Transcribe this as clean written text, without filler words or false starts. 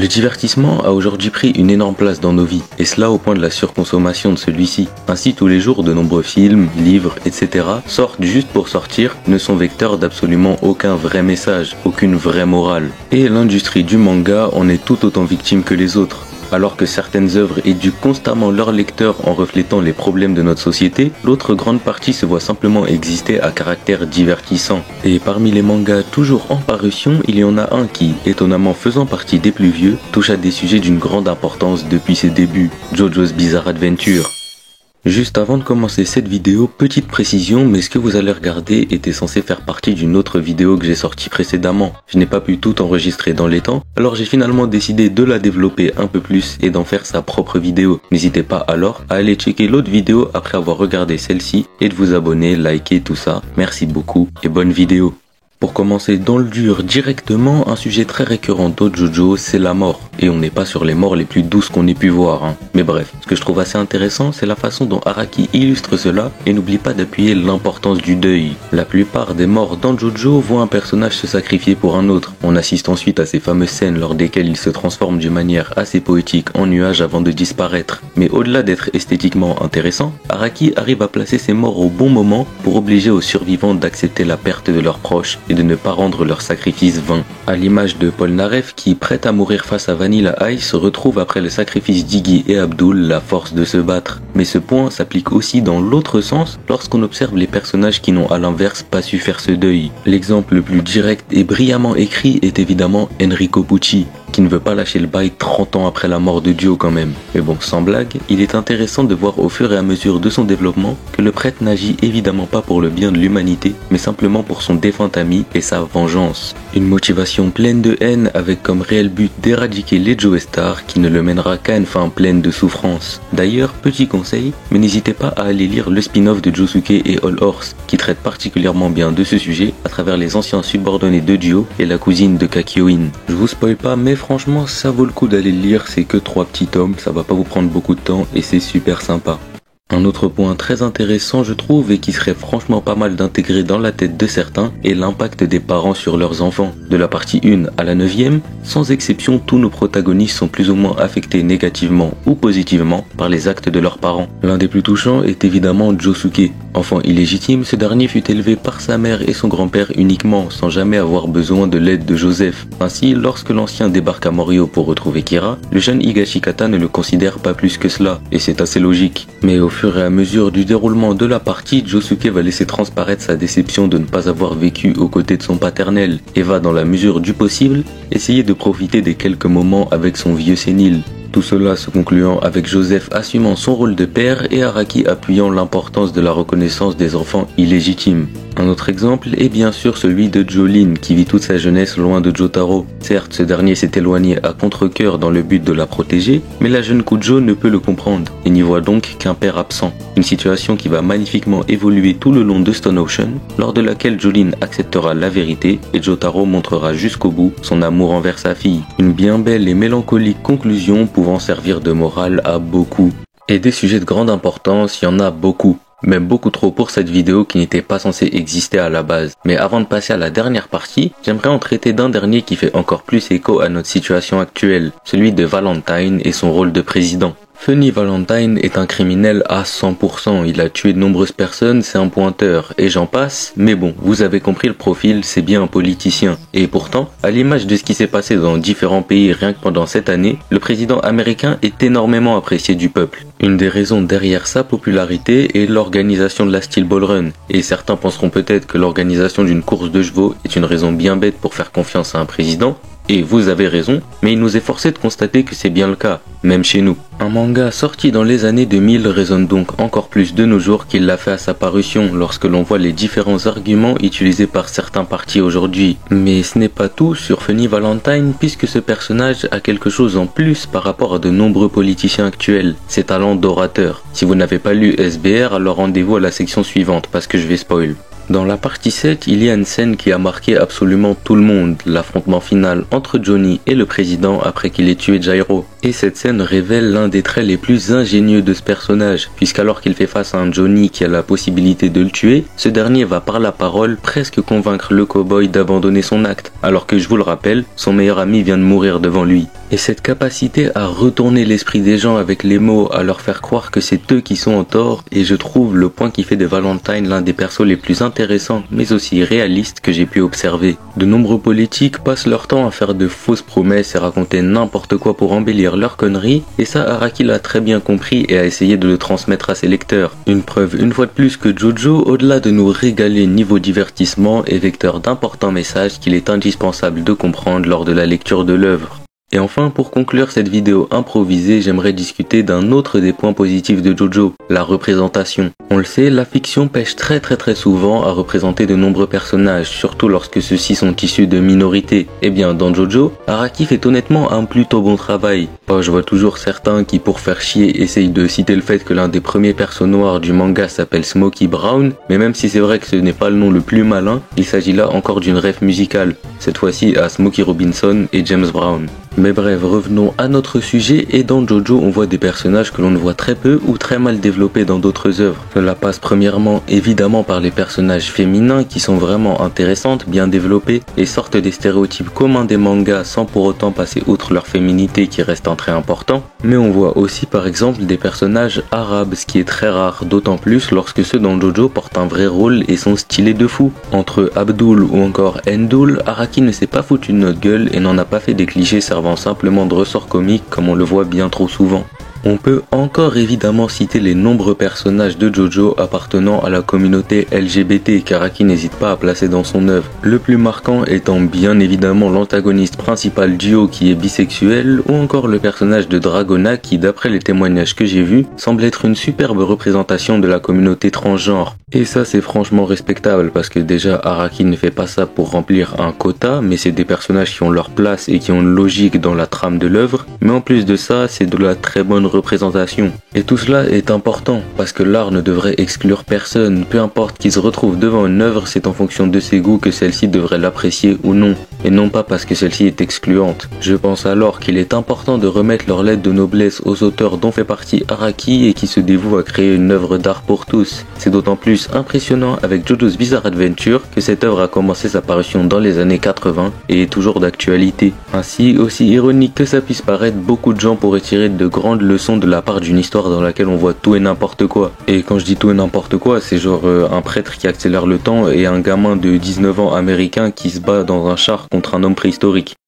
Le divertissement a aujourd'hui pris une énorme place dans nos vies, et cela au point de la surconsommation de celui-ci. Ainsi, tous les jours, de nombreux films, livres, etc. sortent juste pour sortir, ne sont vecteurs d'absolument aucun vrai message, aucune vraie morale. Et l'industrie du manga en est tout autant victime que les autres. Alors que certaines œuvres éduquent constamment leurs lecteurs en reflétant les problèmes de notre société, l'autre grande partie se voit simplement exister à caractère divertissant. Et parmi les mangas toujours en parution, il y en a un qui, étonnamment faisant partie des plus vieux, touche à des sujets d'une grande importance depuis ses débuts, JoJo's Bizarre Adventure. Juste avant de commencer cette vidéo, petite précision, mais ce que vous allez regarder était censé faire partie d'une autre vidéo que j'ai sortie précédemment. Je n'ai pas pu tout enregistrer dans les temps, alors j'ai finalement décidé de la développer un peu plus et d'en faire sa propre vidéo. N'hésitez pas alors à aller checker l'autre vidéo après avoir regardé celle-ci et de vous abonner, liker, tout ça. Merci beaucoup et bonne vidéo. Pour commencer dans le dur directement, un sujet très récurrent dans JoJo, c'est la mort. Et on n'est pas sur les morts les plus douces qu'on ait pu voir. Mais bref, ce que je trouve assez intéressant, c'est la façon dont Araki illustre cela et n'oublie pas d'appuyer l'importance du deuil. La plupart des morts dans JoJo voient un personnage se sacrifier pour un autre. On assiste ensuite à ces fameuses scènes lors desquelles il se transforme d'une manière assez poétique en nuage avant de disparaître. Mais au-delà d'être esthétiquement intéressant, Araki arrive à placer ses morts au bon moment pour obliger aux survivants d'accepter la perte de leurs proches et de ne pas rendre leur sacrifice vain. À l'image de Polnareff qui, prêt à mourir face à Vanilla Ice, retrouve après le sacrifice d'Iggy et Abdul la force de se battre. Mais ce point s'applique aussi dans l'autre sens lorsqu'on observe les personnages qui n'ont à l'inverse pas su faire ce deuil. L'exemple le plus direct et brillamment écrit est évidemment Enrico Pucci, qui ne veut pas lâcher le bail 30 ans après la mort de Dio quand même. Mais bon, sans blague, il est intéressant de voir au fur et à mesure de son développement que le prêtre n'agit évidemment pas pour le bien de l'humanité, mais simplement pour son défunt ami et sa vengeance. Une motivation pleine de haine avec comme réel but d'éradiquer les Joestar qui ne le mènera qu'à une fin pleine de souffrance. D'ailleurs, petit conseil, mais n'hésitez pas à aller lire le spin-off de Josuke et All Horse, qui traite particulièrement bien de ce sujet à travers les anciens subordonnés de Dio et la cousine de Kakyoin. Je vous spoil pas, mais franchement ça vaut le coup d'aller le lire, c'est que 3 petits tomes, ça va pas vous prendre beaucoup de temps et c'est super sympa. Un autre point très intéressant je trouve et qui serait franchement pas mal d'intégrer dans la tête de certains est l'impact des parents sur leurs enfants. De la partie 1 à la 9e, sans exception tous nos protagonistes sont plus ou moins affectés négativement ou positivement par les actes de leurs parents. L'un des plus touchants est évidemment Josuke. Enfant illégitime, ce dernier fut élevé par sa mère et son grand-père uniquement, sans jamais avoir besoin de l'aide de Joseph. Ainsi, lorsque l'ancien débarque à Morio pour retrouver Kira, le jeune Higashikata ne le considère pas plus que cela, et c'est assez logique. Mais au fur et à mesure du déroulement de la partie, Josuke va laisser transparaître sa déception de ne pas avoir vécu aux côtés de son paternel, et va dans la mesure du possible, essayer de profiter des quelques moments avec son vieux sénile. Tout cela se concluant avec Joseph assumant son rôle de père et Araki appuyant l'importance de la reconnaissance des enfants illégitimes. Un autre exemple est bien sûr celui de Jolene qui vit toute sa jeunesse loin de Jotaro. Certes, ce dernier s'est éloigné à contre-cœur dans le but de la protéger, mais la jeune Kujo ne peut le comprendre et n'y voit donc qu'un père absent. Une situation qui va magnifiquement évoluer tout le long de Stone Ocean, lors de laquelle Jolene acceptera la vérité et Jotaro montrera jusqu'au bout son amour envers sa fille. Une bien belle et mélancolique conclusion pouvant servir de morale à beaucoup. Et des sujets de grande importance, il y en a beaucoup. Même beaucoup trop pour cette vidéo qui n'était pas censée exister à la base. Mais avant de passer à la dernière partie, j'aimerais en traiter d'un dernier qui fait encore plus écho à notre situation actuelle, celui de Valentine et son rôle de président. Funny Valentine est un criminel à 100%, il a tué de nombreuses personnes, c'est un pointeur, et j'en passe, mais bon, vous avez compris le profil, c'est bien un politicien. Et pourtant, à l'image de ce qui s'est passé dans différents pays rien que pendant cette année, le président américain est énormément apprécié du peuple. Une des raisons derrière sa popularité est l'organisation de la Steel Ball Run, et certains penseront peut-être que l'organisation d'une course de chevaux est une raison bien bête pour faire confiance à un président, et vous avez raison, mais il nous est forcé de constater que c'est bien le cas, même chez nous. Un manga sorti dans les années 2000 résonne donc encore plus de nos jours qu'il l'a fait à sa parution lorsque l'on voit les différents arguments utilisés par certains partis aujourd'hui. Mais ce n'est pas tout sur Funny Valentine puisque ce personnage a quelque chose en plus par rapport à de nombreux politiciens actuels, ses talents d'orateur. Si vous n'avez pas lu SBR, alors rendez-vous à la section suivante parce que je vais spoil. Dans la partie 7, il y a une scène qui a marqué absolument tout le monde, l'affrontement final entre Johnny et le président après qu'il ait tué Jairo. Et cette scène révèle l'un des traits les plus ingénieux de ce personnage, puisqu'alors qu'il fait face à un Johnny qui a la possibilité de le tuer, ce dernier va par la parole presque convaincre le cow-boy d'abandonner son acte, alors que je vous le rappelle, son meilleur ami vient de mourir devant lui. Et cette capacité à retourner l'esprit des gens avec les mots, à leur faire croire que c'est eux qui sont en tort, et je trouve le point qui fait de Valentine l'un des persos les plus intéressants, mais aussi réalistes que j'ai pu observer. De nombreux politiques passent leur temps à faire de fausses promesses et raconter n'importe quoi pour embellir leurs conneries, et ça Araki l'a très bien compris et a essayé de le transmettre à ses lecteurs. Une preuve une fois de plus que Jojo, au-delà de nous régaler niveau divertissement, est vecteur d'importants messages qu'il est indispensable de comprendre lors de la lecture de l'œuvre. Et enfin, pour conclure cette vidéo improvisée, j'aimerais discuter d'un autre des points positifs de Jojo, la représentation. On le sait, la fiction pêche très souvent à représenter de nombreux personnages, surtout lorsque ceux-ci sont issus de minorités. Eh bien, dans Jojo, Araki fait honnêtement un plutôt bon travail. Je vois toujours certains qui, pour faire chier, essayent de citer le fait que l'un des premiers persos noirs du manga s'appelle Smokey Brown, mais même si c'est vrai que ce n'est pas le nom le plus malin, il s'agit là encore d'une ref musicale, cette fois-ci à Smokey Robinson et James Brown. Mais bref, revenons à notre sujet, et dans Jojo on voit des personnages que l'on ne voit très peu ou très mal développés dans d'autres œuvres. Cela passe premièrement évidemment par les personnages féminins qui sont vraiment intéressantes, bien développées et sortent des stéréotypes communs des mangas sans pour autant passer outre leur féminité qui reste un trait important. Mais on voit aussi par exemple des personnages arabes, ce qui est très rare, d'autant plus lorsque ceux dans Jojo portent un vrai rôle et sont stylés de fou. Entre Abdul ou encore Endul, Araki ne s'est pas foutu de notre gueule et n'en a pas fait des clichés servant simplement de ressort comique comme on le voit bien trop souvent. On peut encore évidemment citer les nombreux personnages de Jojo appartenant à la communauté LGBT qu'Araki n'hésite pas à placer dans son œuvre. Le plus marquant étant bien évidemment l'antagoniste principal Dio qui est bisexuel, ou encore le personnage de Dragona qui, d'après les témoignages que j'ai vus, semble être une superbe représentation de la communauté transgenre. Et ça c'est franchement respectable parce que déjà Araki ne fait pas ça pour remplir un quota, mais c'est des personnages qui ont leur place et qui ont une logique dans la trame de l'œuvre, mais en plus de ça c'est de la très bonne représentation. Et tout cela est important parce que l'art ne devrait exclure personne, peu importe qui se retrouve devant une œuvre, c'est en fonction de ses goûts que celle-ci devrait l'apprécier ou non, et non pas parce que celle-ci est excluante. Je pense alors qu'il est important de remettre leur lettre de noblesse aux auteurs dont fait partie Araki et qui se dévouent à créer une œuvre d'art pour tous. C'est d'autant plus impressionnant avec Jojo's Bizarre Adventure que cette œuvre a commencé sa parution dans les années 80 et est toujours d'actualité. Ainsi, aussi ironique que ça puisse paraître, beaucoup de gens pourraient tirer de grandes leçons de la part d'une histoire dans laquelle on voit tout et n'importe quoi. Et quand je dis tout et n'importe quoi, c'est genre un prêtre qui accélère le temps et un gamin de 19 ans américain qui se bat dans un char contre un homme préhistorique.